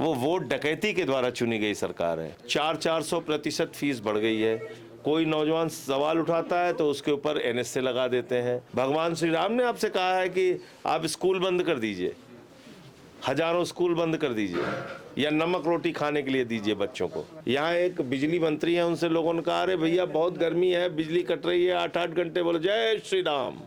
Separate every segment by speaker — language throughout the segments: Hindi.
Speaker 1: वो वोट डकैती के द्वारा चुनी गई सरकार है। 400% फीस बढ़ गई है। कोई नौजवान सवाल उठाता है तो उसके ऊपर NSA लगा देते हैं। भगवान श्री राम ने आपसे कहा है कि आप स्कूल बंद कर दीजिए, हजारों स्कूल बंद कर दीजिए या नमक रोटी खाने के लिए दीजिए बच्चों को। यहाँ एक बिजली मंत्री है, उनसे लोगों ने कहा अरे भैया बहुत गर्मी है, बिजली कट रही है 8-8 घंटे, बोले जय श्री राम।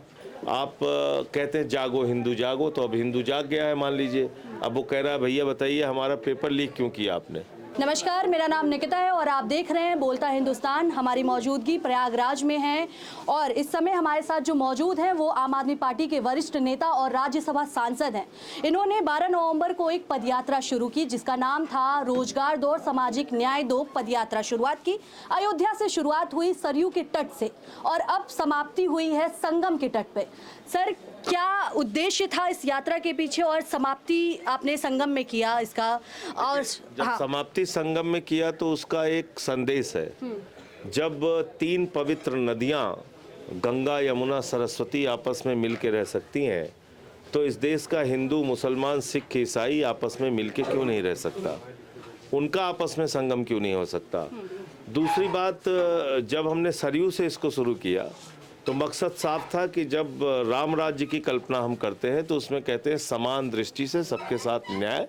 Speaker 1: आप कहते हैं जागो हिंदू जागो, तो अब हिंदू जाग गया है मान लीजिए। अब वो कह रहा है भैया बताइए हमारा पेपर लीक क्यों किया आपने।
Speaker 2: नमस्कार, मेरा नाम निकिता है और आप देख रहे हैं बोलता हिंदुस्तान। हमारी मौजूदगी प्रयागराज में है और इस समय हमारे साथ जो मौजूद हैं वो आम आदमी पार्टी के वरिष्ठ नेता और राज्यसभा सांसद हैं। इन्होंने 12 नवंबर को एक पदयात्रा शुरू की जिसका नाम था रोजगार दो और सामाजिक न्याय दो। पदयात्रा शुरुआत की अयोध्या से, शुरुआत हुई सरयू के तट से और अब समाप्ति हुई है संगम के तट पे। सर, क्या उद्देश्य था इस यात्रा के पीछे और समाप्ति आपने संगम में किया इसका? और
Speaker 1: जब समाप्ति संगम में किया तो उसका एक संदेश है। जब 3 पवित्र नदियां गंगा यमुना सरस्वती आपस में मिल के रह सकती हैं तो इस देश का हिंदू मुसलमान सिख ईसाई आपस में मिल के क्यों नहीं रह सकता, उनका आपस में संगम क्यों नहीं हो सकता। दूसरी बात, जब हमने सरयू से इसको शुरू किया तो मकसद साफ था कि जब राम राज्य की कल्पना हम करते हैं तो उसमें कहते हैं समान दृष्टि से सबके साथ न्याय,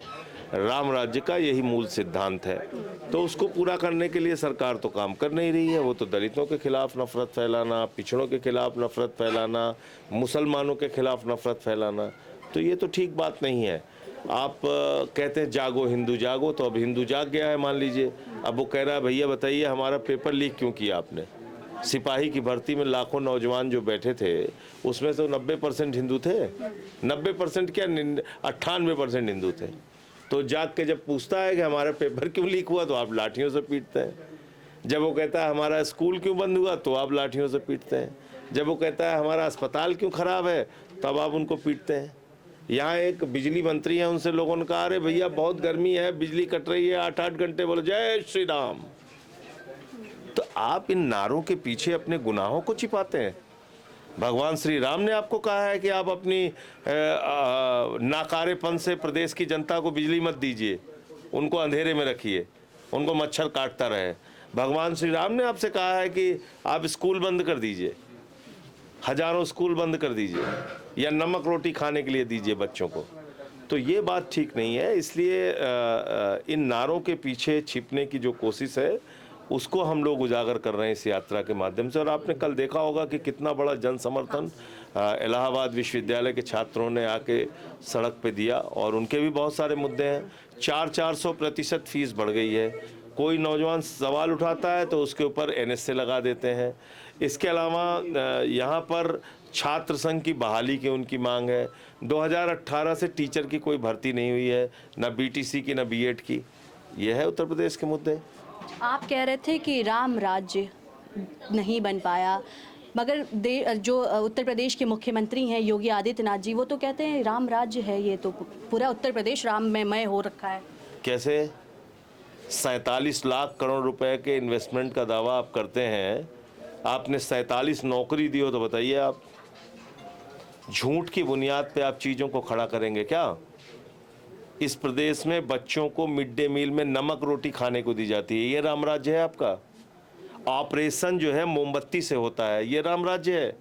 Speaker 1: राम राज्य का यही मूल सिद्धांत है। तो उसको पूरा करने के लिए सरकार तो काम कर नहीं रही है। वो तो दलितों के खिलाफ नफरत फैलाना, पिछड़ों के खिलाफ नफरत फैलाना, मुसलमानों के खिलाफ नफरत फैलाना, तो ये तो ठीक बात नहीं है। आप कहते हैं जागो हिंदू जागो, तो अब हिंदू जाग गया है मान लीजिए। अब वो कह रहा है भैया बताइए हमारा पेपर लीक क्यों किया आपने। सिपाही की भर्ती में लाखों नौजवान जो बैठे थे उसमें तो 90% हिंदू थे। 90% क्या, 98% हिंदू थे। तो जाग के जब पूछता है कि हमारा पेपर क्यों लीक हुआ तो आप लाठियों से पीटते हैं। जब वो कहता है हमारा स्कूल क्यों बंद हुआ तो आप लाठियों से पीटते हैं। जब वो कहता है हमारा अस्पताल क्यों खराब है तब आप उनको पीटते हैं। यहाँ एक बिजली मंत्री है, उनसे लोगों ने कहा अरे भैया बहुत गर्मी है, बिजली कट रही है 8-8 घंटे, बोले जय श्री राम। तो आप इन नारों के पीछे अपने गुनाहों को छिपाते हैं। भगवान श्री राम ने आपको कहा है कि आप अपनी नाकारेपन से प्रदेश की जनता को बिजली मत दीजिए, उनको अंधेरे में रखिए, उनको मच्छर काटता रहे। भगवान श्री राम ने आपसे कहा है कि आप स्कूल बंद कर दीजिए, हजारों स्कूल बंद कर दीजिए या नमक रोटी खाने के लिए दीजिए बच्चों को। तो ये बात ठीक नहीं है। इसलिए इन नारों के पीछे छिपने की जो कोशिश है उसको हम लोग उजागर कर रहे हैं इस यात्रा के माध्यम से। और आपने कल देखा होगा कि कितना बड़ा जन समर्थन इलाहाबाद विश्वविद्यालय के छात्रों ने आके सड़क पे दिया और उनके भी बहुत सारे मुद्दे हैं। 400% फीस बढ़ गई है। कोई नौजवान सवाल उठाता है तो उसके ऊपर NSA लगा देते हैं। इसके अलावा यहाँ पर छात्र संघ की बहाली की उनकी मांग है। 2018 से टीचर की कोई भर्ती नहीं हुई है, न BTC की न B.Ed की। यह है उत्तर प्रदेश के मुद्दे।
Speaker 2: आप कह रहे थे कि राम राज्य नहीं बन पाया, मगर जो उत्तर प्रदेश के मुख्यमंत्री हैं योगी आदित्यनाथ जी, वो तो कहते हैं राम राज्य है, ये तो पूरा उत्तर प्रदेश राममय हो रखा है।
Speaker 1: कैसे? 47 लाख करोड़ रुपए के इन्वेस्टमेंट का दावा आप करते हैं, आपने 47 नौकरी दी हो तो बताइए आप झूठ की बुनियाद पे आप चीज़ों को खड़ा करेंगे क्या? इस प्रदेश में बच्चों को मिड डे मील में नमक रोटी खाने को दी जाती है, ये राम राज्य है आपका? ऑपरेशन जो है मोमबत्ती से होता है, ये राम राज्य है?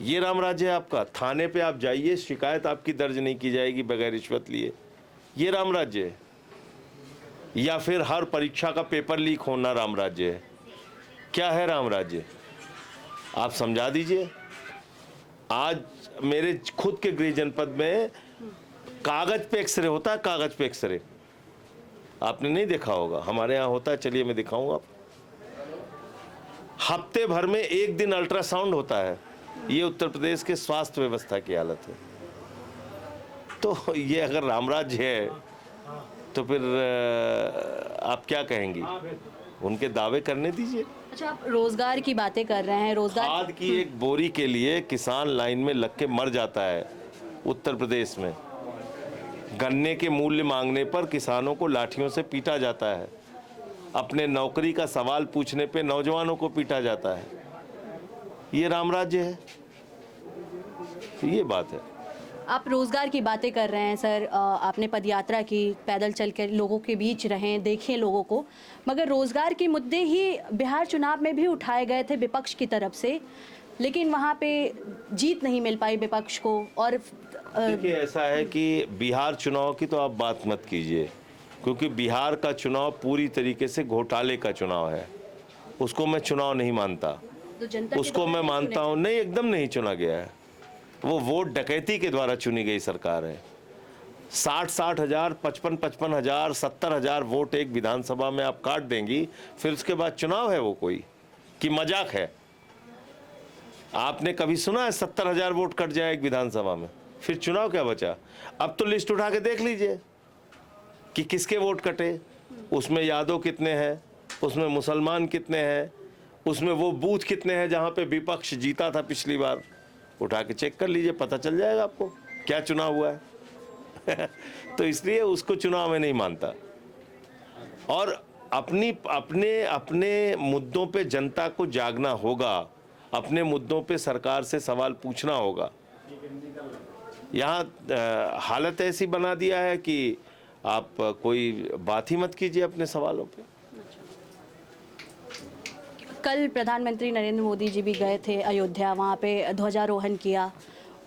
Speaker 1: ये राम राज्य है आपका? थाने पे आप जाइए, शिकायत आपकी दर्ज नहीं की जाएगी बगैर रिश्वत लिए, ये राम राज्य है? या फिर हर परीक्षा का पेपर लीक होना राम राज्य है? क्या है राम राज्य? आप समझा दीजिए। आज मेरे खुद के गृह जनपद में कागज पे एक्सरे होता है, कागज पे एक्सरे आपने नहीं देखा होगा, हमारे यहाँ होता है। चलिए मैं दिखाऊंगा आप। हफ्ते भर में एक दिन अल्ट्रासाउंड होता है। ये उत्तर प्रदेश के स्वास्थ्य व्यवस्था की हालत है। तो ये अगर राम राज्य है तो फिर आप क्या कहेंगी? उनके दावे करने दीजिए।
Speaker 2: अच्छा, आप रोजगार की बातें कर रहे हैं। रोजगार,
Speaker 1: खाद की एक बोरी के लिए किसान लाइन में लग के मर जाता है उत्तर प्रदेश में। गन्ने के मूल्य मांगने पर किसानों को लाठियों से पीटा जाता है। अपने नौकरी का सवाल पूछने पे नौजवानों को पीटा जाता है। ये राम राज्य है? ये बात है।
Speaker 2: आप रोज़गार की बातें कर रहे हैं सर, आपने पदयात्रा की, पैदल चल कर लोगों के बीच रहें, देखें लोगों को, मगर रोज़गार के मुद्दे ही बिहार चुनाव में भी उठाए गए थे विपक्ष की तरफ से, लेकिन वहाँ पे जीत नहीं मिल पाई विपक्ष को। और
Speaker 1: देखिए, ऐसा है कि बिहार चुनाव की तो आप बात मत कीजिए, क्योंकि बिहार का चुनाव पूरी तरीके से घोटाले का चुनाव है। उसको मैं चुनाव नहीं मानता,
Speaker 2: तो जनता के
Speaker 1: उसको मैं
Speaker 2: द्वारा
Speaker 1: मानता हूँ नहीं, एकदम नहीं चुना गया है। वो वोट डकैती के द्वारा चुनी गई सरकार है। 60-60 हजार, 55-55 हजार, 70 हजार वोट एक विधानसभा में आप काट देंगी, फिर उसके बाद चुनाव है वो कोई कि मजाक है? आपने कभी सुना है 70 हजार वोट कट जाए एक विधानसभा में? फिर चुनाव क्या बचा? अब तो लिस्ट उठा के देख लीजिए कि किसके वोट कटे, उसमें यादव कितने हैं, उसमें मुसलमान कितने हैं, उसमें वो बूथ कितने हैं जहां पे विपक्ष जीता था पिछली बार। उठा के चेक कर लीजिए, पता चल जाएगा आपको क्या चुनाव हुआ है। तो इसलिए उसको चुनाव में नहीं मानता। और अपने मुद्दों पे जनता को जागना होगा, अपने मुद्दों पे सरकार से सवाल पूछना होगा। यहाँ हालत ऐसी बना दिया है कि आप कोई बात ही मत कीजिए अपने सवालों पे।
Speaker 2: कल प्रधानमंत्री नरेंद्र मोदी जी भी गए थे अयोध्या, वहाँ पे ध्वजारोहण किया,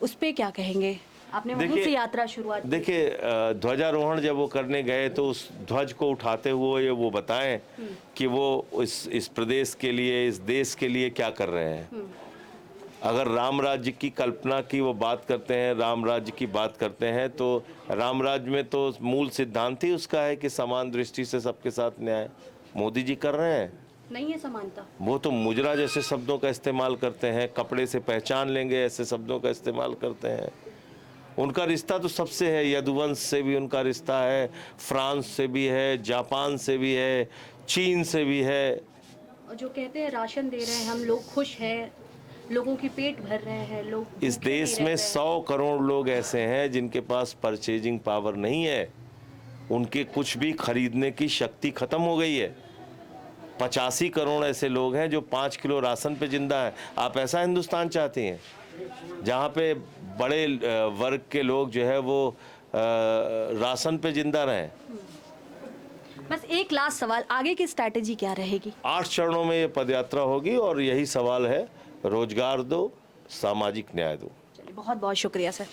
Speaker 2: उस पे क्या कहेंगे? आपने वहीं से यात्रा शुरुआत की।
Speaker 1: देखिए, ध्वजारोहण जब वो करने गए तो उस ध्वज को उठाते हुए वो बताएं कि वो इस प्रदेश के लिए, इस देश के लिए क्या कर रहे हैं। अगर राम राज्य की कल्पना की वो बात करते हैं, राम राज्य की बात करते हैं, तो राम राज्य में तो मूल सिद्धांत ही उसका है कि समान दृष्टि से सबके साथ न्याय। मोदी जी कर रहे हैं?
Speaker 2: नहीं है समानता।
Speaker 1: वो तो मुजरा जैसे शब्दों का इस्तेमाल करते हैं, कपड़े से पहचान लेंगे ऐसे शब्दों का इस्तेमाल करते हैं। उनका रिश्ता तो सबसे है, यदुवंश से भी उनका रिश्ता है, फ्रांस से भी है, जापान से भी है, चीन से भी है।
Speaker 2: और जो कहते हैं राशन दे रहे हैं हम लोग, खुश हैं, लोगों की पेट भर रहे हैं लोग।
Speaker 1: इस देश में 100 करोड़ लोग ऐसे हैं जिनके पास परचेजिंग पावर नहीं है, उनके कुछ भी खरीदने की शक्ति खत्म हो गई है। 85 करोड़ ऐसे लोग हैं जो 5 किलो राशन पे जिंदा है। आप ऐसा हिंदुस्तान चाहती हैं जहाँ पे बड़े वर्ग के लोग जो है वो राशन पे जिंदा रहें?
Speaker 2: बस एक लास्ट सवाल, आगे की स्ट्रैटेजी क्या रहेगी?
Speaker 1: 8 चरणों में ये पदयात्रा होगी और यही सवाल है, रोजगार दो, सामाजिक न्याय दो।
Speaker 2: चलिए, बहुत बहुत शुक्रिया सर।